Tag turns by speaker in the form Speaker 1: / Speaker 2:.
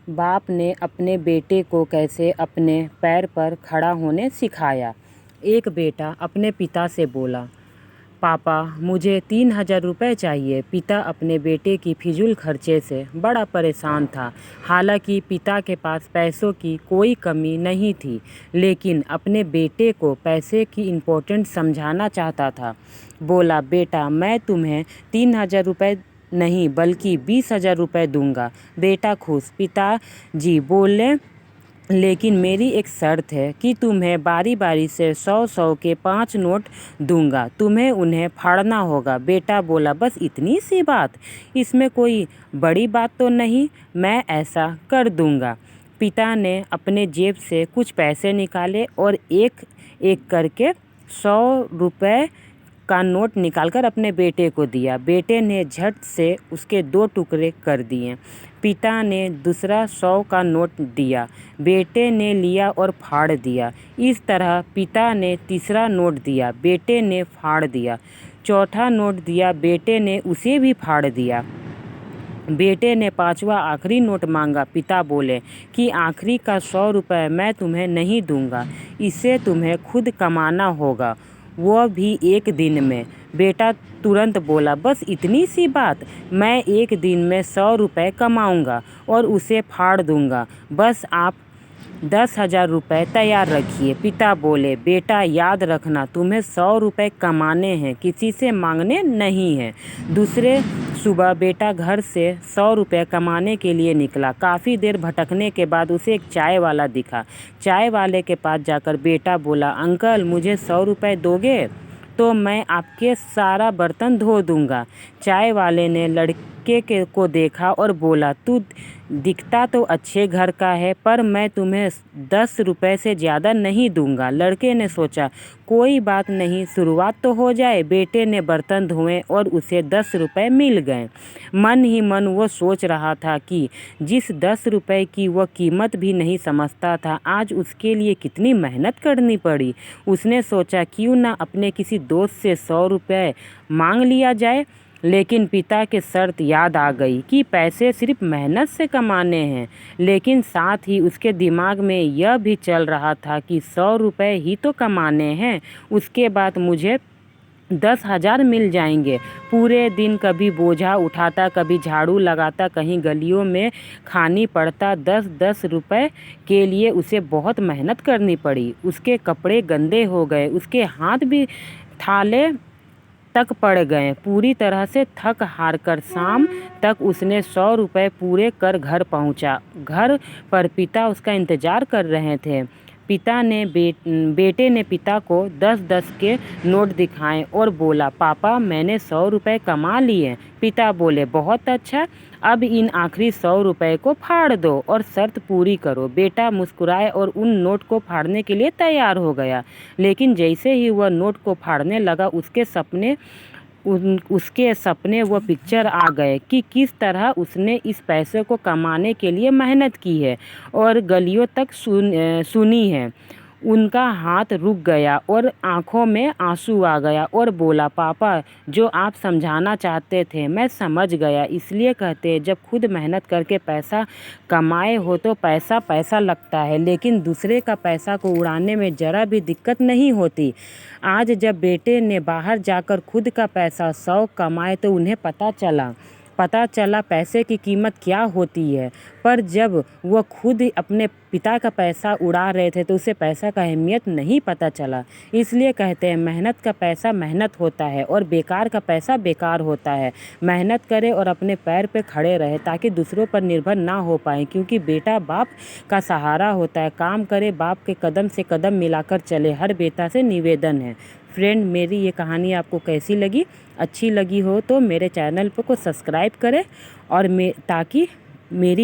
Speaker 1: बाप ने अपने बेटे को कैसे अपने पैर पर खड़ा होने सिखाया। एक बेटा अपने पिता से बोला, पापा मुझे 3,000 रुपये चाहिए। पिता अपने बेटे की फिजूल खर्चे से बड़ा परेशान था। हालांकि पिता के पास पैसों की कोई कमी नहीं थी, लेकिन अपने बेटे को पैसे की इम्पोर्टेंस समझाना चाहता था। बोला, बेटा मैं तुम्हें 3,000 रुपये नहीं बल्कि 20,000 रुपये दूंगा। बेटा खुश। पिताजी बोले, लेकिन मेरी एक शर्त है कि तुम्हें बारी बारी से 100-100 के 5 नोट दूंगा, तुम्हें उन्हें फाड़ना होगा। बेटा बोला, बस इतनी सी बात, इसमें कोई बड़ी बात तो नहीं, मैं ऐसा कर दूंगा। पिता ने अपने जेब से कुछ पैसे निकाले और एक एक करके 100 रुपये का नोट निकालकर अपने बेटे को दिया। बेटे ने झट से उसके 2 टुकड़े कर दिए। पिता ने दूसरा 100 का नोट दिया। बेटे ने लिया और फाड़ दिया। इस तरह पिता ने तीसरा नोट दिया, बेटे ने फाड़ दिया। चौथा नोट दिया, बेटे ने उसे भी फाड़ दिया। बेटे ने 5वां आखिरी नोट मांगा। पिता बोले कि आखिरी का 100 रुपये मैं तुम्हें नहीं दूंगा, इसे तुम्हें खुद कमाना होगा, वह भी एक दिन में। बेटा तुरंत बोला, बस इतनी सी बात, मैं एक दिन में 100 रुपये कमाऊंगा और उसे फाड़ दूंगा, बस आप 10,000 रुपये तैयार रखिए। पिता बोले, बेटा याद रखना, तुम्हें 100 रुपये कमाने हैं, किसी से मांगने नहीं हैं। दूसरे सुबह बेटा घर से 100 रुपये कमाने के लिए निकला। काफ़ी देर भटकने के बाद उसे एक चाय वाला दिखा। चाय वाले के पास जाकर बेटा बोला, अंकल मुझे 100 रुपये दोगे तो मैं आपके सारा बर्तन धो दूंगा। चाय वाले ने लड़के को देखा और बोला, तू दिखता तो अच्छे घर का है, पर मैं तुम्हें 10 रुपये से ज़्यादा नहीं दूंगा। लड़के ने सोचा, कोई बात नहीं, शुरुआत तो हो जाए। बेटे ने बर्तन धोए और उसे 10 रुपये मिल गए। मन ही मन वो सोच रहा था कि जिस 10 रुपये की वह कीमत भी नहीं समझता था, आज उसके लिए कितनी मेहनत करनी पड़ी। उसने सोचा, क्यों ना अपने किसी दोस्त से 100 रुपये मांग लिया जाए। लेकिन पिता की शर्त याद आ गई कि पैसे सिर्फ मेहनत से कमाने हैं। लेकिन साथ ही उसके दिमाग में यह भी चल रहा था कि 100 रुपये ही तो कमाने हैं, उसके बाद मुझे 10,000 मिल जाएंगे। पूरे दिन कभी बोझा उठाता, कभी झाड़ू लगाता, कहीं गलियों में खानी पड़ता। 10-10 रुपये के लिए उसे बहुत मेहनत करनी पड़ी। उसके कपड़े गंदे हो गए, उसके हाथ भी थाले तक पड़ गए। पूरी तरह से थक हार कर शाम तक उसने 100 रुपये पूरे कर घर पहुंचा। घर पर पिता उसका इंतज़ार कर रहे थे। बेटे ने पिता को 10-10 के नोट दिखाए और बोला, पापा मैंने 100 रुपये कमा लिए। पिता बोले, बहुत अच्छा, अब इन आखिरी 100 रुपये को फाड़ दो और शर्त पूरी करो। बेटा मुस्कुराए और उन नोट को फाड़ने के लिए तैयार हो गया। लेकिन जैसे ही वह नोट को फाड़ने लगा, उसके सपने व पिक्चर आ गए कि किस तरह उसने इस पैसे को कमाने के लिए मेहनत की है और गलियों तक सुनी है। उनका हाथ रुक गया और आंखों में आंसू आ गया और बोला, पापा जो आप समझाना चाहते थे मैं समझ गया। इसलिए कहते हैं जब खुद मेहनत करके पैसा कमाए हो तो पैसा पैसा लगता है, लेकिन दूसरे का पैसा को उड़ाने में ज़रा भी दिक्कत नहीं होती। आज जब बेटे ने बाहर जाकर खुद का पैसा 100 कमाए तो उन्हें पता चला पैसे की कीमत क्या होती है। पर जब वह खुद अपने पिता का पैसा उड़ा रहे थे तो उसे पैसा का अहमियत नहीं पता चला। इसलिए कहते हैं मेहनत का पैसा मेहनत होता है और बेकार का पैसा बेकार होता है। मेहनत करे और अपने पैर पे खड़े रहे ताकि दूसरों पर निर्भर ना हो पाए, क्योंकि बेटा बाप का सहारा होता है। काम करे, बाप के कदम से कदम मिलाकर चले, हर बेटा से निवेदन है। फ्रेंड, मेरी ये कहानी आपको कैसी लगी? अच्छी लगी हो तो मेरे चैनल को सब्सक्राइब करें और ताकि मेरी